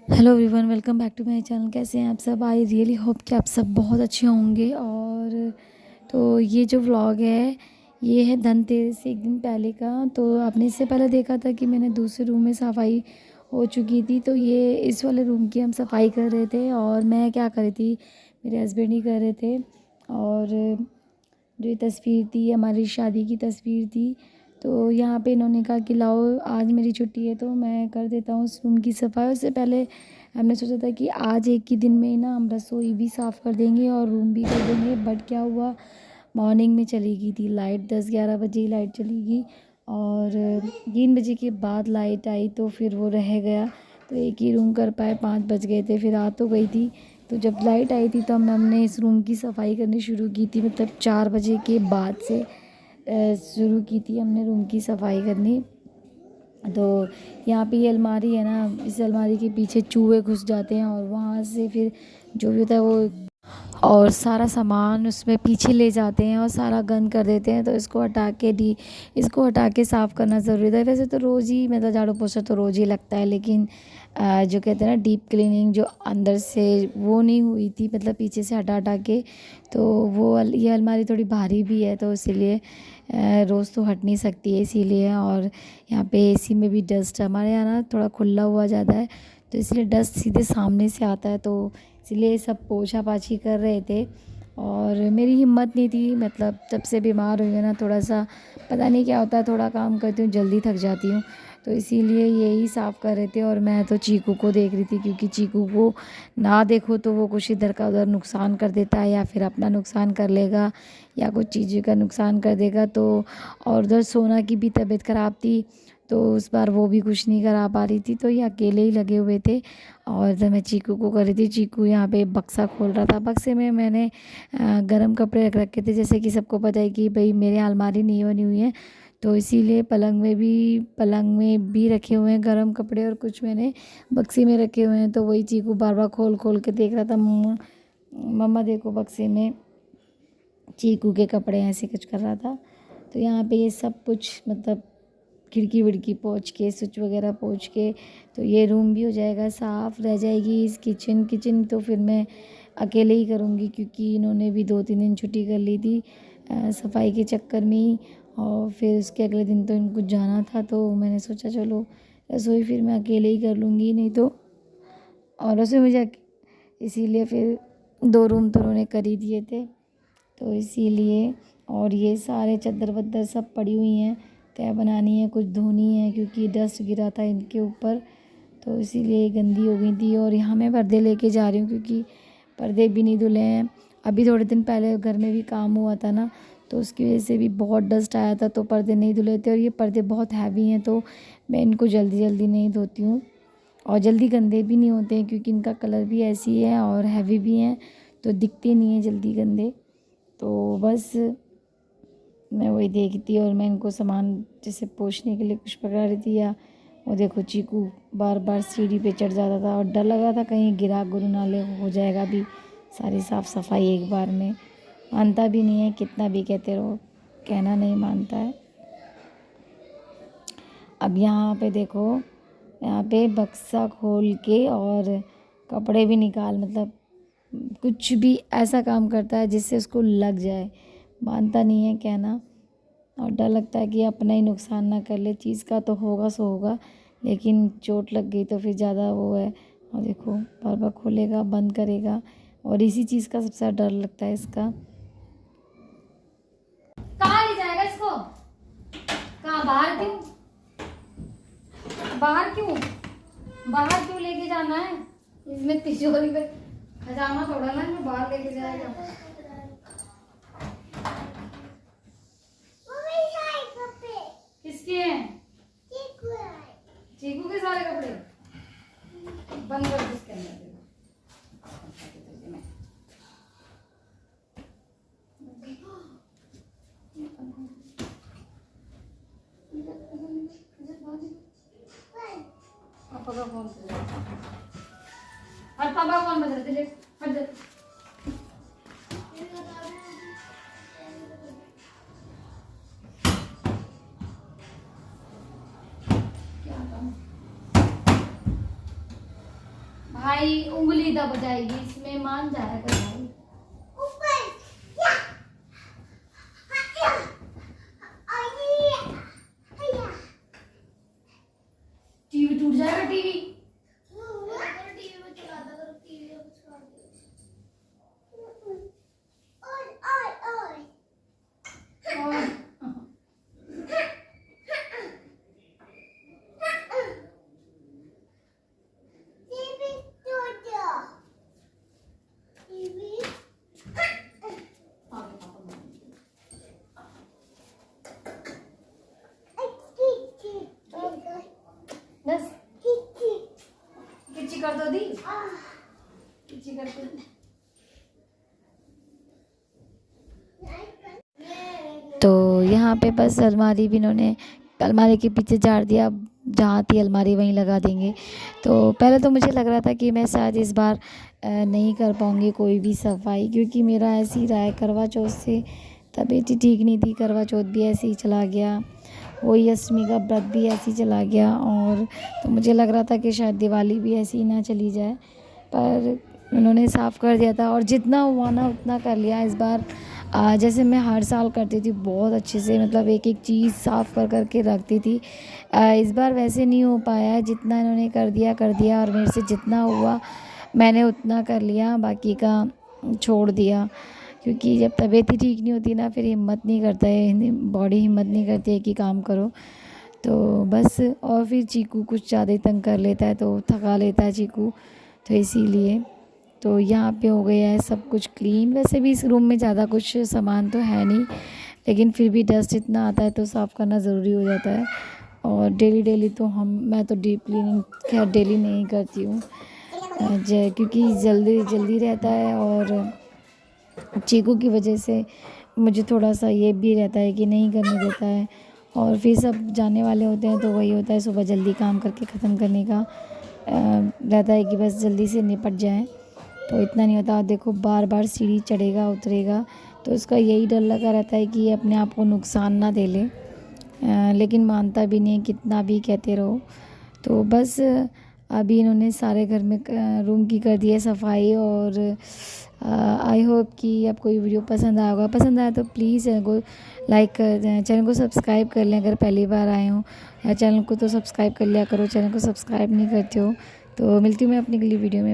Hello everyone, welcome back to my channel. कैसे हैं आप सब? आई रियली होप कि आप सब बहुत अच्छे होंगे। और तो ये जो व्लॉग है ये है धनतेरस से एक दिन पहले का। तो आपने इससे पहले देखा था कि मैंने दूसरे रूम में सफाई हो चुकी थी, तो ये इस वाले रूम की हम सफाई कर रहे थे। और मैं क्या कर रही थी, मेरे हस्बैंड ही कर रहे थे। और जो ये तस्वीर थी हमारी शादी की तस्वीर थी। तो यहाँ पे इन्होंने कहा कि लाओ आज मेरी छुट्टी है तो मैं कर देता हूँ उस रूम की सफाई। उससे पहले हमने सोचा था कि आज एक ही दिन में ही ना हम रसोई भी साफ़ कर देंगे और रूम भी कर देंगे। बट क्या हुआ, मॉर्निंग में चली गई थी लाइट, 10-11 बजे ही लाइट चली गई। और 3 बजे के बाद लाइट आई तो फिर वो रह गया। तो एक ही रूम कर पाए, 5 बज गए थे। फिर आ तो गई थी। तो जब लाइट आई थी तो हमने इस रूम की सफाई करनी शुरू की थी। मतलब 4 बजे के बाद से शुरू की थी हमने रूम की सफाई करनी। तो यहाँ पे ये अलमारी है ना, इस अलमारी के पीछे चूहे घुस जाते हैं और वहाँ से फिर जो भी होता है वो और सारा सामान उसमें पीछे ले जाते हैं और सारा गंद कर देते हैं। तो इसको हटा के साफ़ करना ज़रूरी था। वैसे तो रोज़ ही मतलब झाड़ू पोछा तो रोज़ ही लगता है, लेकिन जो कहते हैं ना डीप क्लीनिंग जो अंदर से वो नहीं हुई थी, मतलब पीछे से हटा हटा के। तो ये अलमारी थोड़ी भारी भी है तो इसीलिए रोज़ तो हट नहीं सकती है इसीलिए। और यहाँ पे एसी में भी डस्ट, हमारे यहाँ ना थोड़ा खुला हुआ ज़्यादा है तो इसलिए डस्ट सीधे सामने से आता है। तो इसलिए सब पोछा पाछी कर रहे थे। और मेरी हिम्मत नहीं थी, मतलब जब से बीमार हुई है ना थोड़ा सा पता नहीं क्या होता है, थोड़ा काम करती हूँ जल्दी थक जाती हूँ। तो इसीलिए यही साफ़ कर रहे थे और मैं तो चीकू को देख रही थी, क्योंकि चीकू को ना देखो तो वो कुछ इधर का उधर नुकसान कर देता है या फिर अपना नुकसान कर लेगा या कुछ चीज़ों का नुकसान कर देगा। तो और उधर सोना की भी तबीयत ख़राब थी तो उस बार वो भी कुछ नहीं करा पा रही थी, तो ये अकेले ही लगे हुए थे। और जब मैं चीकू को कर रही थी, चीकू यहाँ पे बक्सा खोल रहा था। बक्से में मैंने गर्म कपड़े रख रखे थे, जैसे कि सबको पता है कि भाई मेरे अलमारी नहीं बनी हुई है तो इसीलिए पलंग में भी रखे हुए हैं गर्म कपड़े और कुछ मैंने बक्से में रखे हुए हैं। तो वही चीकू बार बार खोल खोल के देख रहा था, मम्मा मम्मा देखो बक्से में चीकू के कपड़े, ऐसे कुछ कर रहा था। तो यहाँ पे ये सब कुछ मतलब खिड़की विड़की पोंछ के, स्विच वगैरह पोंछ के, तो ये रूम भी हो जाएगा साफ़। रह जाएगी इस किचन तो फिर मैं अकेले ही करूँगी, क्योंकि इन्होंने भी 2-3 दिन छुट्टी कर ली थी सफाई के चक्कर में ही। और फिर उसके अगले दिन तो इनको जाना था तो मैंने सोचा चलो रसोई फिर मैं अकेले ही कर लूँगी, नहीं तो और रसोई में जाके इसीलिए फिर 2 रूम तो उन्होंने कर ही दिए थे तो इसीलिए। और ये सारे चद्दर वद्दर सब पड़ी हुई हैं, तह बनानी है, कुछ धोनी है क्योंकि डस्ट गिरा था इनके ऊपर तो इसीलिए गंदी हो गई थी। और यहाँ मैं पर्दे लेके जा रही हूँ क्योंकि पर्दे भी नहीं धुले हैं। अभी थोड़े दिन पहले घर में भी काम हुआ था ना तो उसकी वजह से भी बहुत डस्ट आया था तो पर्दे नहीं धुले थे। और ये पर्दे बहुत हैवी हैं तो मैं इनको जल्दी जल्दी नहीं धोती हूँ और जल्दी गंदे भी नहीं होते हैं क्योंकि इनका कलर भी ऐसी है और हैवी भी हैं तो दिखते नहीं हैं जल्दी गंदे। तो बस मैं वही देखती और मैं इनको सामान जैसे पोंछने के लिए कुछ पकड़ा रही थी। या वो देखो चीकू बार बार सीढ़ी पे चढ़ जाता था और डर लग रहा था कहीं गिरा गुरु ना ले, हो जाएगा भी सारी साफ़ सफाई एक बार में। मानता भी नहीं है, कितना भी कहते रहो कहना नहीं मानता है। अब यहाँ पे देखो, यहाँ पे बक्सा खोल के और कपड़े भी निकाल, मतलब कुछ भी ऐसा काम करता है जिससे उसको लग जाए, मानता नहीं है कहना। और डर लगता है कि अपना ही नुकसान ना कर ले, चीज़ का तो होगा सो होगा लेकिन चोट लग गई तो फिर ज़्यादा वो है। और देखो बार बार खोलेगा बंद करेगा और इसी चीज़ का सबसे ज़्यादा डर लगता है इसका। कहाँ ले जाएगा इसको? कहाँ? बाहर क्यों? बाहर क्यों? बाहर क्यों लेके जाना है? इसमें तिजोरी में खजाना थोड़ा ना जो बाहर लेके जाएगा। किसके हैं? चीकू के सारे कपड़े बंद कर दो इसके अंदर। पापा का फोन और पापा कौन बजा रहे थे? हट जा। भाई उंगली दब जाएगी इसमें, मान जाया कर भाई। टीवी टूट जाएगा, टीवी बस किच्ची कर दो दी, किच्ची कर दो। तो यहाँ पे बस अलमारी भी इन्होंने अलमारी के पीछे झाड़ दिया, जहाँ थी अलमारी वहीं लगा देंगे। तो पहले तो मुझे लग रहा था कि मैं शायद इस बार नहीं कर पाऊँगी कोई भी सफाई, क्योंकि मेरा ऐसे ही रहा है। करवा चौथ से तबीयत ही ठीक नहीं थी, करवा चौथ भी ऐसे ही चला गया, वही अष्टमी का व्रत भी ऐसे ही चला गया, और तो मुझे लग रहा था कि शायद दिवाली भी ऐसे ही ना चली जाए, पर उन्होंने साफ़ कर दिया था और जितना हुआ ना उतना कर लिया इस बार। जैसे मैं हर साल करती थी बहुत अच्छे से, मतलब एक एक चीज़ साफ़ कर कर के रखती थी। इस बार वैसे नहीं हो पाया, जितना इन्होंने कर दिया और मेरे से जितना हुआ मैंने उतना कर लिया, बाकी का छोड़ दिया। क्योंकि जब तबीयत ही ठीक नहीं होती ना, फिर हिम्मत नहीं करता है, बॉडी हिम्मत नहीं करती है कि काम करो। तो बस, और फिर चीकू कुछ ज़्यादा ही तंग कर लेता है, तो थका लेता है चीकू, तो इसीलिए। तो यहाँ पे हो गया है सब कुछ क्लीन। वैसे भी इस रूम में ज़्यादा कुछ सामान तो है नहीं, लेकिन फिर भी डस्ट इतना आता है तो साफ़ करना ज़रूरी हो जाता है। और डेली तो मैं तो डीप क्लीनिंग खैर डेली नहीं करती हूँ, क्योंकि जल्दी रहता है, और चीकू की वजह से मुझे थोड़ा सा ये भी रहता है कि नहीं करने देता है। और फिर सब जाने वाले होते हैं तो वही होता है, सुबह जल्दी काम करके ख़त्म करने का रहता है कि बस जल्दी से निपट जाए, तो इतना नहीं होता। देखो बार बार सीढ़ी चढ़ेगा उतरेगा, तो उसका यही डर लगा रहता है कि ये अपने आप को नुकसान ना दे ले, लेकिन मानता भी नहीं, कितना भी कहते रहो। तो बस अभी इन्होंने सारे घर में रूम की कर दी है सफाई। और आई होप कि आपको ये वीडियो पसंद आया होगा। पसंद आया तो प्लीज़ चैनल को लाइक कर दें, चैनल को सब्सक्राइब कर लें अगर पहली बार आए हो, या चैनल को तो सब्सक्राइब कर लिया करो, चैनल को सब्सक्राइब नहीं करते हो। तो मिलती हूँ मैं अपनी अगली वीडियो में।